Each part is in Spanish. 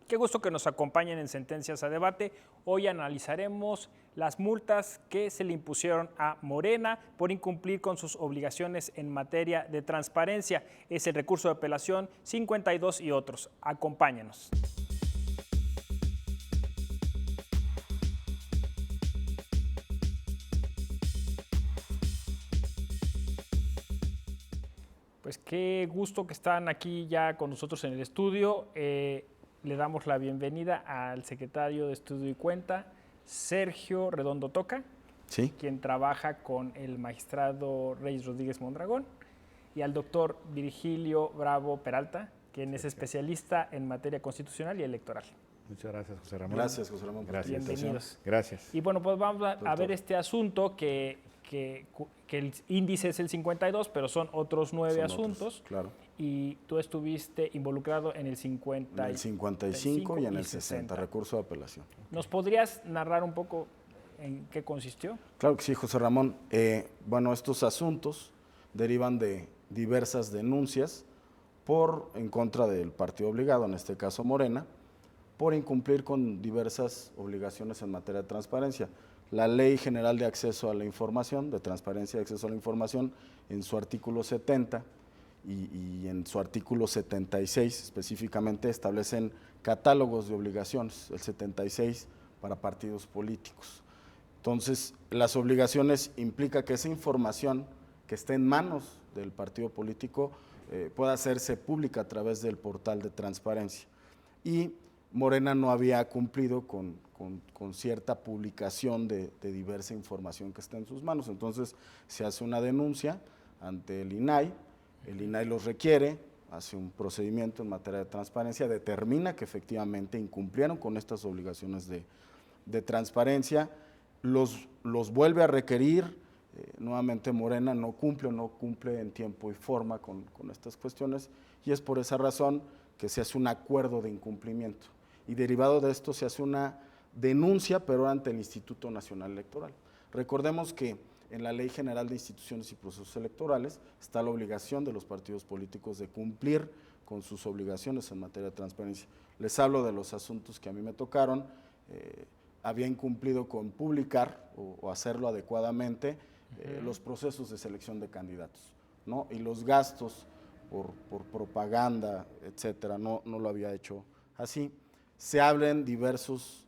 Qué gusto que nos acompañen en Sentencias a Debate. Hoy analizaremos las multas que se le impusieron a Morena por incumplir con sus obligaciones en materia de transparencia. Es el recurso de apelación 52 y otros. Acompáñenos. Pues qué gusto que están aquí ya con nosotros en el estudio. Le damos la bienvenida al secretario de Estudio y Cuenta, Sergio Redondo Toca, Sí. quien trabaja con el magistrado Reyes Rodríguez Mondragón, y al doctor Virgilio Bravo Peralta, quien es especialista en materia constitucional y electoral. Muchas gracias, José Ramón. Gracias, José Ramón. Gracias. Bienvenidos. Gracias. Y bueno, pues vamos a ver este asunto que el índice es el 52, pero son otros 9 asuntos. Claro. Y tú estuviste involucrado en el 50 En el 55 y en el 60, recurso de apelación. ¿Nos podrías narrar un poco en qué consistió? Claro que sí, José Ramón. Bueno, estos asuntos derivan de diversas denuncias en contra del partido obligado, en este caso Morena, por incumplir con diversas obligaciones en materia de transparencia. La Ley General de Acceso a la Información, de Transparencia y Acceso a la Información, en su artículo 70 y en su artículo 76 específicamente establecen catálogos de obligaciones, el 76 para partidos políticos. Entonces, las obligaciones implica que esa información que esté en manos del partido político pueda hacerse pública a través del portal de transparencia. Y Morena no había cumplido con cierta publicación de diversa información que está en sus manos. Entonces se hace una denuncia ante el INAI los requiere, hace un procedimiento en materia de transparencia, determina que efectivamente incumplieron con estas obligaciones de transparencia, los vuelve a requerir, nuevamente Morena no cumple en tiempo y forma con estas cuestiones, y es por esa razón que se hace un acuerdo de incumplimiento. Y derivado de esto se hace una denuncia, pero ante el Instituto Nacional Electoral. Recordemos que en la Ley General de Instituciones y Procesos Electorales está la obligación de los partidos políticos de cumplir con sus obligaciones en materia de transparencia. Les hablo de los asuntos que a mí me tocaron. Había incumplido con publicar o hacerlo adecuadamente los procesos de selección de candidatos, ¿no? Y los gastos por propaganda, etcétera, no lo había hecho así. Se abren diversos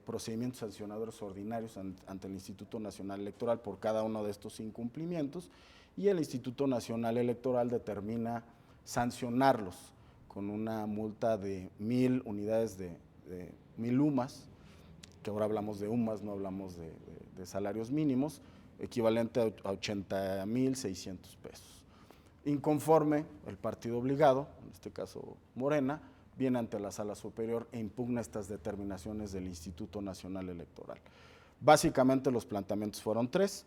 procedimientos sancionadores ordinarios ante el Instituto Nacional Electoral por cada uno de estos incumplimientos, y el Instituto Nacional Electoral determina sancionarlos con una multa de 1,000 unidades de 1,000 UMAS, que ahora hablamos de UMAS, no hablamos de salarios mínimos, equivalente a 80,600 pesos. Inconforme, el partido obligado, en este caso Morena, viene ante la Sala Superior e impugna estas determinaciones del Instituto Nacional Electoral. Básicamente los planteamientos fueron 3.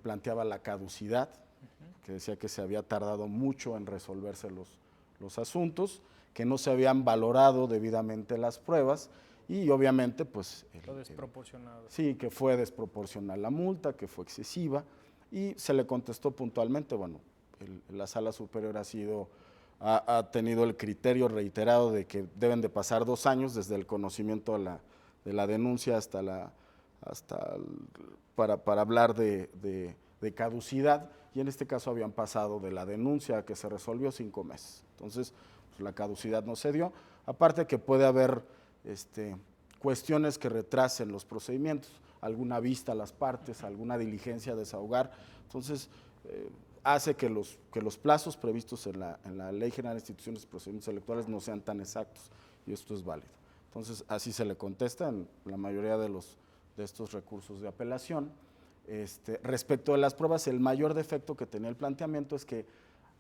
Planteaba la caducidad, que decía que se había tardado mucho en resolverse los asuntos, que no se habían valorado debidamente las pruebas y obviamente pues… Lo desproporcionado. Sí, que fue desproporcional la multa, que fue excesiva, y se le contestó puntualmente, bueno, la Sala Superior ha tenido el criterio reiterado de que deben de pasar 2 años desde el conocimiento de la denuncia para hablar de caducidad, y en este caso habían pasado de la denuncia que se resolvió 5 meses. Entonces, pues, la caducidad no se dio, aparte que puede haber cuestiones que retrasen los procedimientos, alguna vista a las partes, alguna diligencia a desahogar. Entonces, hace que los plazos previstos en la Ley General de Instituciones y Procedimientos Electorales no sean tan exactos, y esto es válido. Entonces, así se le contesta en la mayoría de estos recursos de apelación. Respecto de las pruebas, el mayor defecto que tenía el planteamiento es que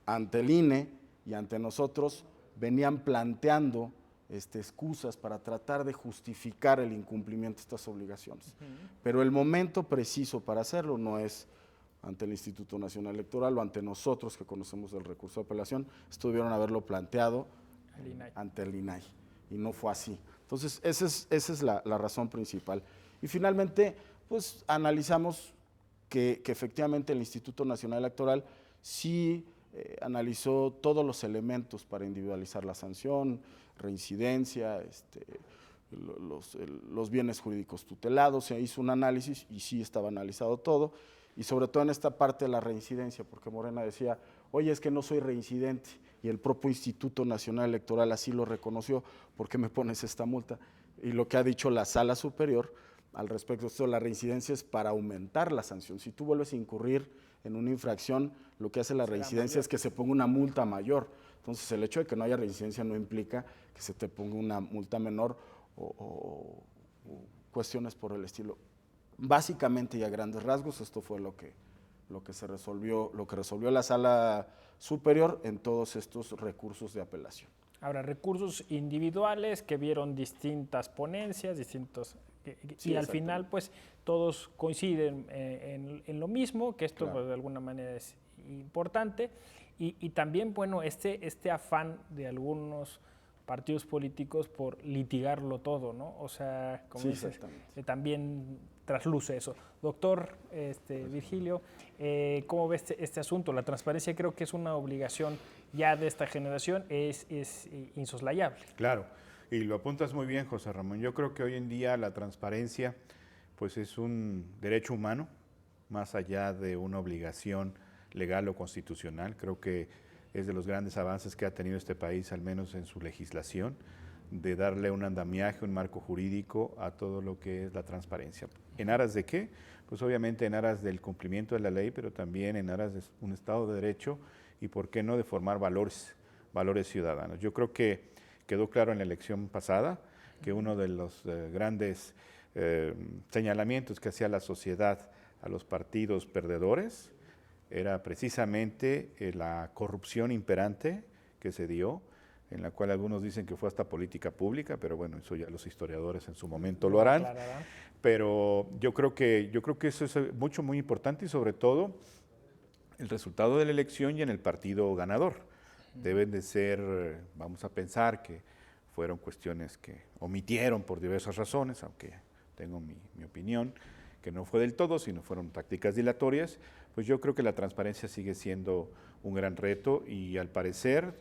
ante el INE y ante nosotros venían planteando excusas para tratar de justificar el incumplimiento de estas obligaciones. Pero el momento preciso para hacerlo no es ante el Instituto Nacional Electoral o ante nosotros que conocemos el recurso de apelación, estuvieron a haberlo planteado ante el INAI, y no fue así. Entonces, esa es la razón principal. Y finalmente, pues analizamos que efectivamente el Instituto Nacional Electoral sí analizó todos los elementos para individualizar la sanción, reincidencia, los bienes jurídicos tutelados, se hizo un análisis y sí estaba analizado todo, y sobre todo en esta parte de la reincidencia, porque Morena decía, oye, es que no soy reincidente, y el propio Instituto Nacional Electoral así lo reconoció, ¿por qué me pones esta multa? Y lo que ha dicho la Sala Superior al respecto de esto, la reincidencia es para aumentar la sanción. Si tú vuelves a incurrir en una infracción, lo que hace la reincidencia es que se ponga una multa mayor. Entonces, el hecho de que no haya reincidencia no implica que se te ponga una multa menor o cuestiones por el estilo. Básicamente y a grandes rasgos, esto fue lo que se resolvió, lo que resolvió la Sala Superior en todos estos recursos de apelación. Ahora, recursos individuales que vieron distintas ponencias, y al final pues todos coinciden en lo mismo, que esto pues, de alguna manera es importante, y también, bueno, este afán de algunos partidos políticos por litigarlo todo, ¿no? O sea, como dices, también trasluce eso. Doctor Virgilio, ¿cómo ve este asunto? La transparencia creo que es una obligación ya de esta generación, es insoslayable. Claro, y lo apuntas muy bien, José Ramón. Yo creo que hoy en día la transparencia pues es un derecho humano, más allá de una obligación legal o constitucional. Creo que es de los grandes avances que ha tenido este país, al menos en su legislación, de darle un andamiaje, un marco jurídico a todo lo que es la transparencia. ¿En aras de qué? Pues obviamente en aras del cumplimiento de la ley, pero también en aras de un Estado de Derecho y, ¿por qué no?, de formar valores ciudadanos. Yo creo que quedó claro en la elección pasada que uno de los grandes señalamientos que hacía la sociedad a los partidos perdedores era precisamente la corrupción imperante que se dio, en la cual algunos dicen que fue hasta política pública, pero bueno, eso ya los historiadores en su momento lo harán. Pero yo creo que eso es muy importante, y sobre todo el resultado de la elección y en el partido ganador. Deben de ser, vamos a pensar que fueron cuestiones que omitieron por diversas razones, aunque tengo mi opinión, que no fue del todo, sino fueron tácticas dilatorias. Pues yo creo que la transparencia sigue siendo un gran reto, y al parecer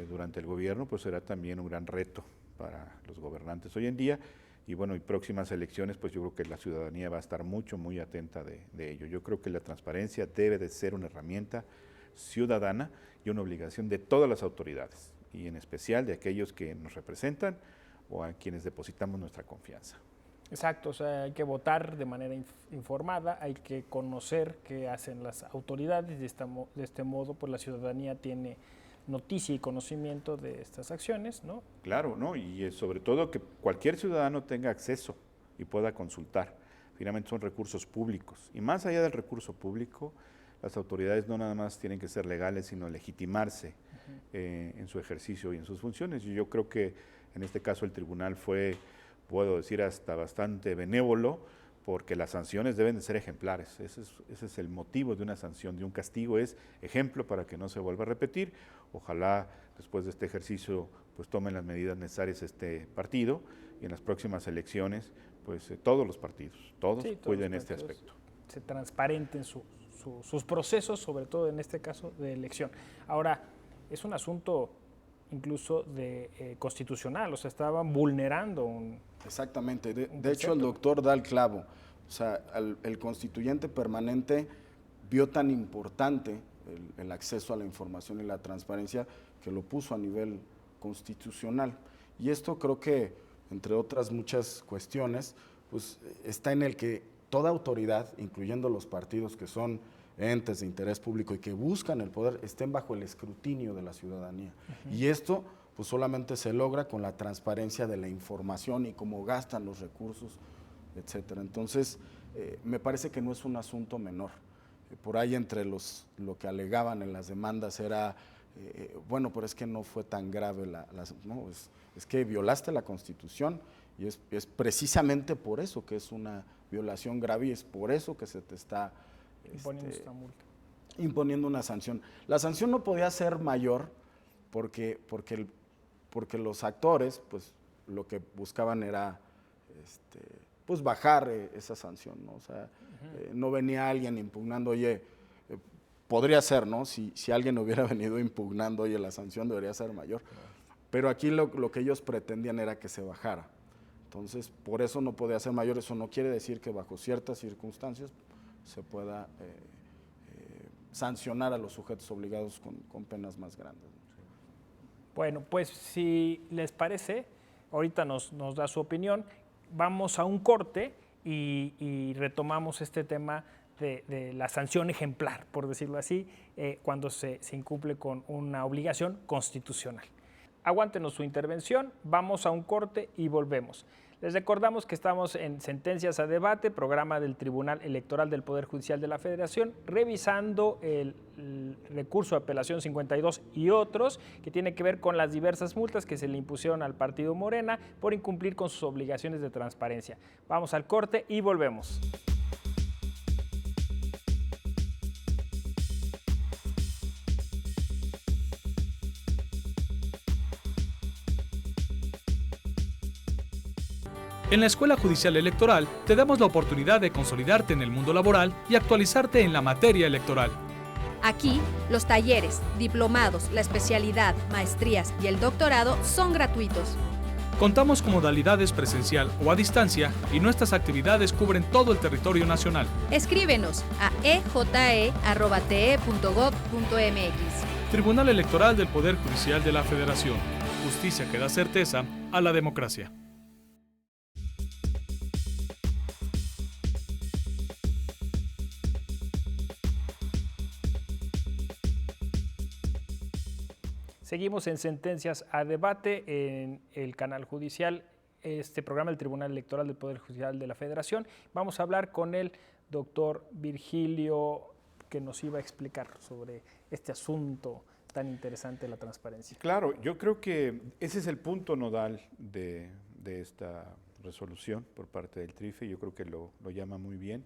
durante el gobierno pues será también un gran reto para los gobernantes hoy en día, y bueno, y próximas elecciones pues yo creo que la ciudadanía va a estar muy atenta de ello. Yo creo que la transparencia debe de ser una herramienta ciudadana y una obligación de todas las autoridades, y en especial de aquellos que nos representan o a quienes depositamos nuestra confianza. Exacto, o sea, hay que votar de manera informada, hay que conocer qué hacen las autoridades, de este modo pues la ciudadanía tiene noticia y conocimiento de estas acciones, ¿no? Claro, ¿no? Y sobre todo que cualquier ciudadano tenga acceso y pueda consultar. Finalmente son recursos públicos, y más allá del recurso público, las autoridades no nada más tienen que ser legales, sino legitimarse en su ejercicio y en sus funciones. Y yo creo que en este caso el tribunal fue, puedo decir, hasta bastante benévolo, porque las sanciones deben de ser ejemplares. Ese es el motivo de una sanción, de un castigo, es ejemplo para que no se vuelva a repetir. Ojalá después de este ejercicio pues tomen las medidas necesarias este partido, y en las próximas elecciones pues todos los partidos, todos cuiden este aspecto. Se transparenten sus procesos, sobre todo en este caso de elección. Ahora, es un asunto incluso constitucional, o sea, estaban vulnerando un... Exactamente, de hecho el doctor da el clavo, o sea, el constituyente permanente vio tan importante el acceso a la información y la transparencia que lo puso a nivel constitucional, y esto creo que, entre otras muchas cuestiones, pues está en el que toda autoridad, incluyendo los partidos que son entes de interés público y que buscan el poder, estén bajo el escrutinio de la ciudadanía. Y esto pues solamente se logra con la transparencia de la información y cómo gastan los recursos, etcétera. Entonces, me parece que no es un asunto menor. Por ahí entre lo que alegaban en las demandas era, bueno, pero es que no fue tan grave, no, es que violaste la Constitución, y es precisamente por eso que es una violación grave, y es por eso que se te está imponiendo una sanción. La sanción no podía ser mayor porque los actores pues lo que buscaban era pues bajar esa sanción, ¿no? O sea, no venía alguien impugnando, oye, podría ser, ¿no? Si alguien hubiera venido impugnando, oye, la sanción debería ser mayor. Pero aquí lo que ellos pretendían era que se bajara. Entonces, por eso no podía ser mayor. Eso no quiere decir que bajo ciertas circunstancias se pueda sancionar a los sujetos obligados con penas más grandes. Bueno, pues si les parece, ahorita nos da su opinión, vamos a un corte y retomamos este tema de la sanción ejemplar, por decirlo así, cuando se incumple con una obligación constitucional. Aguántenos su intervención, vamos a un corte y volvemos. Les recordamos que estamos en Sentencias a Debate, programa del Tribunal Electoral del Poder Judicial de la Federación, revisando el recurso de apelación 52 y otros que tiene que ver con las diversas multas que se le impusieron al partido Morena por incumplir con sus obligaciones de transparencia. Vamos al corte y volvemos. En la Escuela Judicial Electoral te damos la oportunidad de consolidarte en el mundo laboral y actualizarte en la materia electoral. Aquí, los talleres, diplomados, la especialidad, maestrías y el doctorado son gratuitos. Contamos con modalidades presencial o a distancia y nuestras actividades cubren todo el territorio nacional. Escríbenos a eje.te.gov.mx. Tribunal Electoral del Poder Judicial de la Federación. Justicia que da certeza a la democracia. Seguimos en Sentencias a Debate en el canal judicial, este programa del Tribunal Electoral del Poder Judicial de la Federación. Vamos a hablar con el doctor Virgilio, que nos iba a explicar sobre este asunto tan interesante de la transparencia. Claro, yo creo que ese es el punto nodal de esta resolución por parte del TRIFE. Yo creo que lo llama muy bien.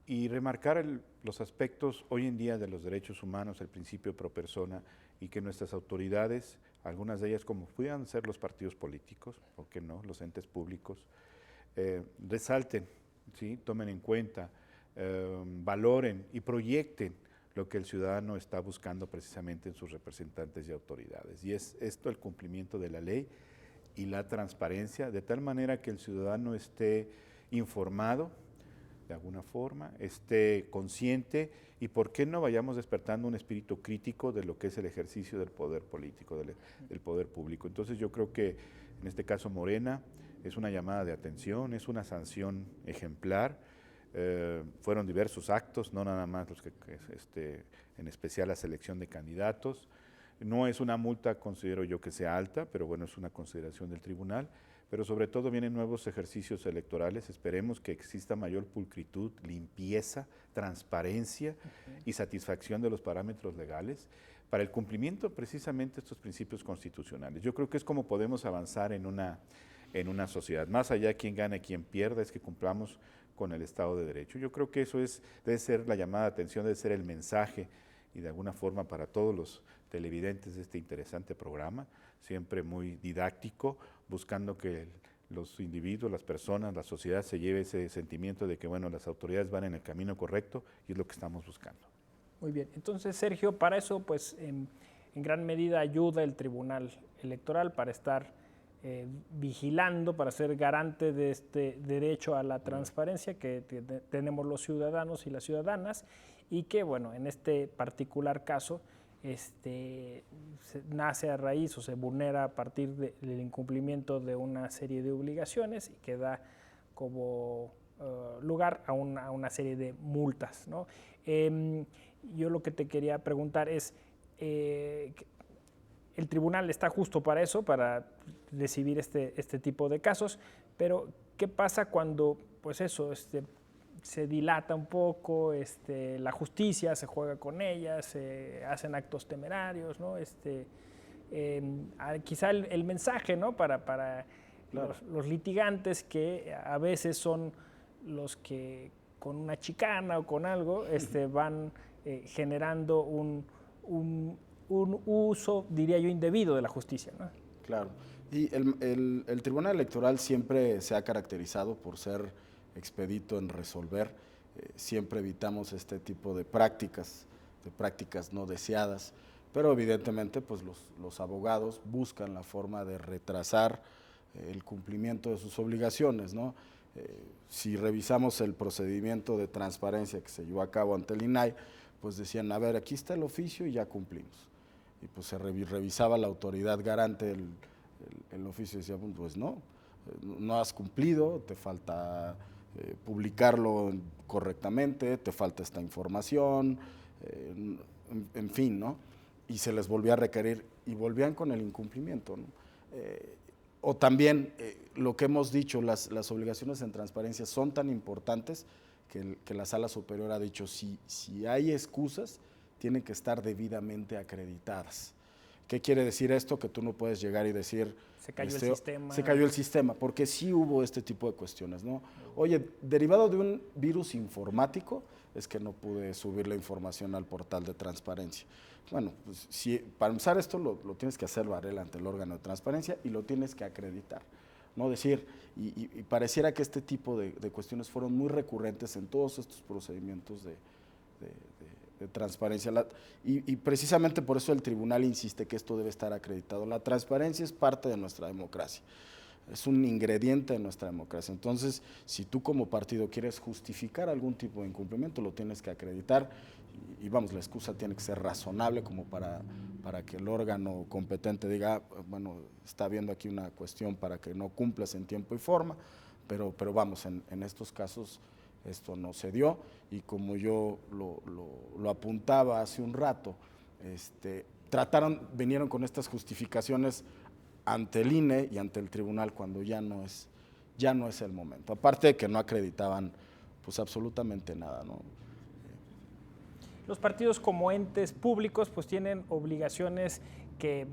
Y remarcar los aspectos hoy en día de los derechos humanos, el principio pro persona, y que nuestras autoridades, algunas de ellas como puedan ser los partidos políticos, o que no, los entes públicos, resalten, ¿sí? Tomen en cuenta, valoren y proyecten lo que el ciudadano está buscando precisamente en sus representantes y autoridades. Y es esto el cumplimiento de la ley y la transparencia, de tal manera que el ciudadano esté informado, de alguna forma, esté consciente y por qué no vayamos despertando un espíritu crítico de lo que es el ejercicio del poder político, del poder público. Entonces yo creo que en este caso Morena es una llamada de atención, es una sanción ejemplar. Fueron diversos actos, no nada más los que en especial la selección de candidatos. No es una multa, considero yo, que sea alta, pero bueno, es una consideración del tribunal. Pero sobre todo vienen nuevos ejercicios electorales, esperemos que exista mayor pulcritud, limpieza, transparencia y satisfacción de los parámetros legales para el cumplimiento precisamente de estos principios constitucionales. Yo creo que es como podemos avanzar en una sociedad, más allá de quién gana y quién pierda, es que cumplamos con el Estado de Derecho. Yo creo que eso debe ser la llamada de atención, debe ser el mensaje y de alguna forma para todos los televidentes de este interesante programa, siempre muy didáctico, buscando que los individuos, las personas, la sociedad se lleve ese sentimiento de que, bueno, las autoridades van en el camino correcto y es lo que estamos buscando. Muy bien, entonces Sergio, para eso pues en gran medida ayuda el Tribunal Electoral para estar vigilando, para ser garante de este derecho a la transparencia que tenemos los ciudadanos y las ciudadanas y que, bueno, en este particular caso nace a raíz o se vulnera a partir del incumplimiento de una serie de obligaciones y que da como lugar a una serie de multas, ¿no? Yo lo que te quería preguntar es, el tribunal está justo para eso, para recibir este tipo de casos, pero ¿qué pasa cuando, pues eso, se dilata un poco, la justicia se juega con ella, se hacen actos temerarios, ¿no? Quizá el mensaje, ¿no? Para claro, los litigantes que a veces son los que con una chicana o con algo van generando un uso, diría yo, indebido de la justicia, ¿no? Claro, y el Tribunal Electoral siempre se ha caracterizado por ser expedito en resolver siempre evitamos este tipo de prácticas no deseadas, pero evidentemente pues los abogados buscan la forma de retrasar el cumplimiento de sus obligaciones, ¿no? Si revisamos el procedimiento de transparencia que se llevó a cabo ante el INAI, pues decían, a ver, aquí está el oficio y ya cumplimos. Y pues se revisaba la autoridad garante el oficio y decía, pues no has cumplido, te falta publicarlo correctamente, te falta esta información, en fin, ¿no? Y se les volvía a requerir y volvían con el incumplimiento, ¿no? O también lo que hemos dicho, las obligaciones en transparencia son tan importantes que la Sala Superior ha dicho, si hay excusas, tienen que estar debidamente acreditadas. ¿Qué quiere decir esto? Que tú no puedes llegar y decir… Se cayó el sistema. Se cayó el sistema, porque sí hubo este tipo de cuestiones, ¿no? Oye, derivado de un virus informático, es que no pude subir la información al portal de transparencia. Bueno, pues para empezar esto lo tienes que hacer valer ante el órgano de transparencia y lo tienes que acreditar. ¿No? Decir, y pareciera que este tipo de cuestiones fueron muy recurrentes en todos estos procedimientos de transparencia. Y precisamente por eso el tribunal insiste que esto debe estar acreditado. La transparencia es parte de nuestra democracia, es un ingrediente de nuestra democracia. Entonces, si tú como partido quieres justificar algún tipo de incumplimiento, lo tienes que acreditar y vamos, la excusa tiene que ser razonable como para que el órgano competente diga, bueno, está habiendo aquí una cuestión para que no cumplas en tiempo y forma, pero vamos, en estos casos esto no se dio y como yo lo apuntaba hace un rato, vinieron con estas justificaciones ante el INE y ante el tribunal cuando ya no es el momento. Aparte de que no acreditaban pues absolutamente nada, ¿no? Los partidos como entes públicos pues tienen obligaciones que,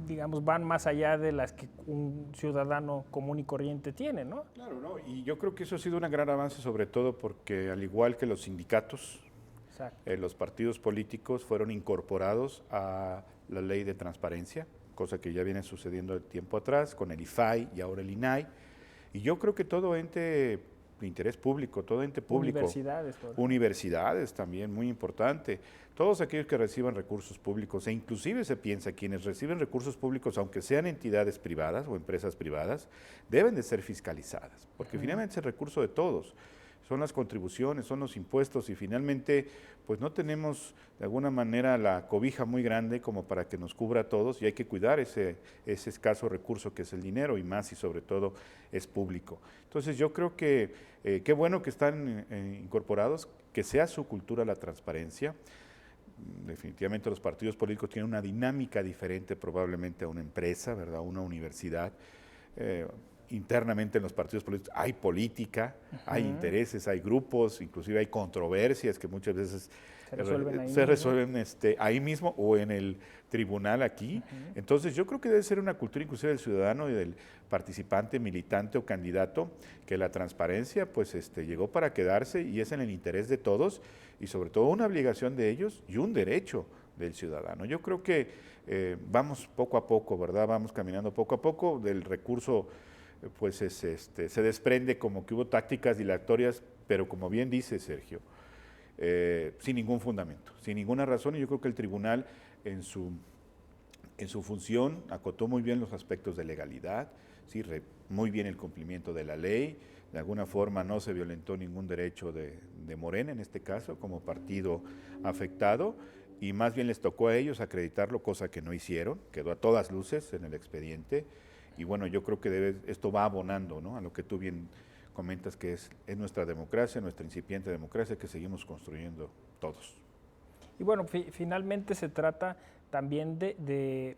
digamos, van más allá de las que un ciudadano común y corriente tiene, ¿no? Claro, ¿no? Y yo creo que eso ha sido un gran avance, sobre todo porque al igual que los sindicatos, los partidos políticos fueron incorporados a la ley de transparencia, cosa que ya viene sucediendo de tiempo atrás con el IFAI y ahora el INAI. Y yo creo que todo ente de interés público, todo ente público. Universidades también, muy importante. Todos aquellos que reciban recursos públicos, e inclusive se piensa quienes reciben recursos públicos, aunque sean entidades privadas o empresas privadas, deben de ser fiscalizadas, porque finalmente es el recurso de todos. Son las contribuciones, son los impuestos y finalmente pues no tenemos de alguna manera la cobija muy grande como para que nos cubra a todos y hay que cuidar ese escaso recurso que es el dinero y más y sobre todo es público. Entonces yo creo que qué bueno que están incorporados, que sea su cultura la transparencia. Definitivamente los partidos políticos tienen una dinámica diferente probablemente a una empresa, ¿verdad? Una universidad. Internamente en los partidos políticos hay política, hay intereses, hay grupos, inclusive hay controversias que muchas veces se resuelven ahí mismo o en el tribunal aquí. Entonces yo creo que debe ser una cultura inclusive del ciudadano y del participante, militante o candidato, que la transparencia pues llegó para quedarse y es en el interés de todos y sobre todo una obligación de ellos y un derecho del ciudadano. Yo creo que vamos poco a poco, ¿verdad? Vamos caminando poco a poco del recurso. Pues se desprende como que hubo tácticas dilatorias, pero como bien dice Sergio, sin ningún fundamento, sin ninguna razón, y yo creo que el tribunal en su función acotó muy bien los aspectos de legalidad, ¿sí? Muy bien el cumplimiento de la ley, de alguna forma no se violentó ningún derecho de Morena, en este caso, como partido afectado, y más bien les tocó a ellos acreditarlo, cosa que no hicieron, quedó a todas luces en el expediente. Y bueno, yo creo que esto va abonando, ¿no? A lo que tú bien comentas que es nuestra democracia, nuestra incipiente democracia que seguimos construyendo todos. Y bueno, finalmente se trata también de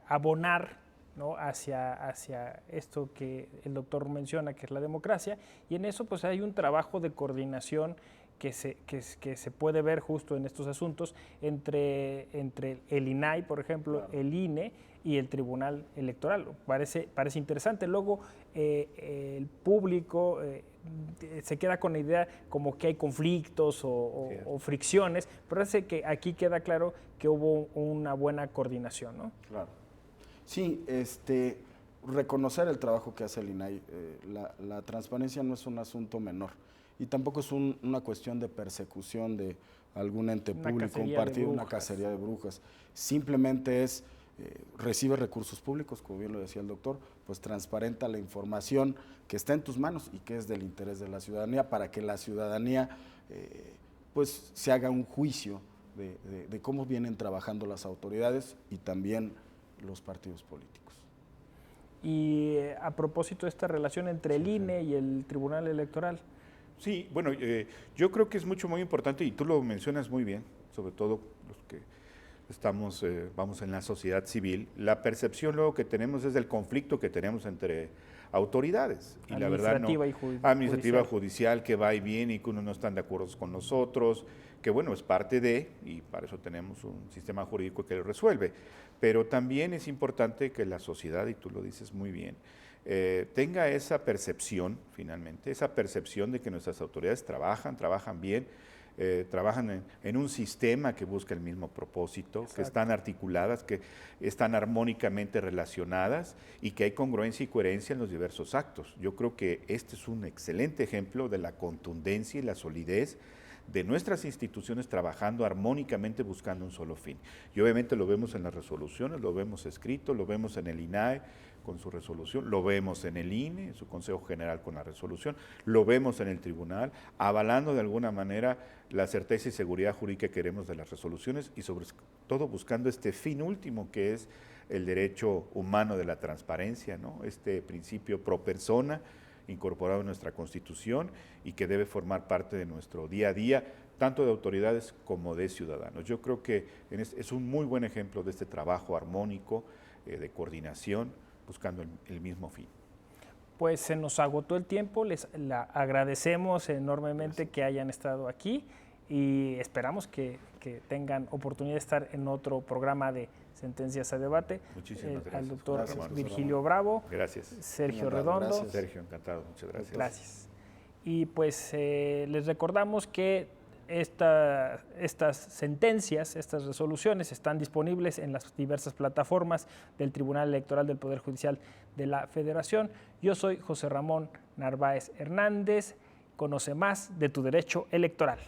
abonar, ¿no? hacia esto que el doctor menciona, que es la democracia, y en eso pues hay un trabajo de coordinación que se puede ver justo en estos asuntos entre el INAI, por ejemplo, claro, el INE y el Tribunal Electoral. Parece interesante. Luego el público se queda con la idea como que hay conflictos o fricciones, pero parece que aquí queda claro que hubo una buena coordinación, ¿no? Claro. Sí, reconocer el trabajo que hace el INAI. La transparencia no es un asunto menor. y tampoco es una cuestión de persecución de algún ente Una público, un cacería de partido, una brujas. cacería de brujas. Simplemente es, recibe recursos públicos, como bien lo decía el doctor, pues transparenta la información que está en tus manos y que es del interés de la ciudadanía, para que la ciudadanía pues se haga un juicio de cómo vienen trabajando las autoridades y también los partidos políticos. Y a propósito de esta relación entre el INE y el Tribunal Electoral. Sí, bueno, yo creo que es muy importante, y tú lo mencionas muy bien, sobre todo los que estamos, vamos en la sociedad civil, la percepción luego que tenemos es del conflicto que tenemos entre autoridades. Y la verdad no, administrativa, judicial, que va y viene y que unos no están de acuerdo con los otros, que bueno, es parte de, y para eso tenemos un sistema jurídico que lo resuelve. Pero también es importante que la sociedad, y tú lo dices muy bien, tenga esa percepción, finalmente, esa percepción de que nuestras autoridades trabajan bien, trabajan en un sistema que busca el mismo propósito, que están articuladas, que están armónicamente relacionadas y que hay congruencia y coherencia en los diversos actos. Yo creo que este es un excelente ejemplo de la contundencia y la solidez de nuestras instituciones trabajando armónicamente buscando un solo fin. Y obviamente lo vemos en las resoluciones, lo vemos escrito, lo vemos en el INAE con su resolución, lo vemos en el INE, en su Consejo General con la resolución, lo vemos en el tribunal, avalando de alguna manera la certeza y seguridad jurídica que queremos de las resoluciones y sobre todo buscando este fin último que es el derecho humano de la transparencia, ¿no? Este principio pro persona incorporado en nuestra Constitución y que debe formar parte de nuestro día a día, tanto de autoridades como de ciudadanos. Yo creo que es un muy buen ejemplo de este trabajo armónico, de coordinación, buscando el mismo fin. Pues se nos agotó el tiempo, les agradecemos enormemente que hayan estado aquí y esperamos que tengan oportunidad de estar en otro programa de Sentencias a Debate. Muchísimas gracias. Al doctor Gracias, Virgilio Bravo. Gracias. Sergio Redondo. Gracias. Sergio, encantado. Muchas gracias. Gracias. Y pues les recordamos que estas sentencias, estas resoluciones están disponibles en las diversas plataformas del Tribunal Electoral del Poder Judicial de la Federación. Yo soy José Ramón Narváez Hernández. Conoce más de tu derecho electoral.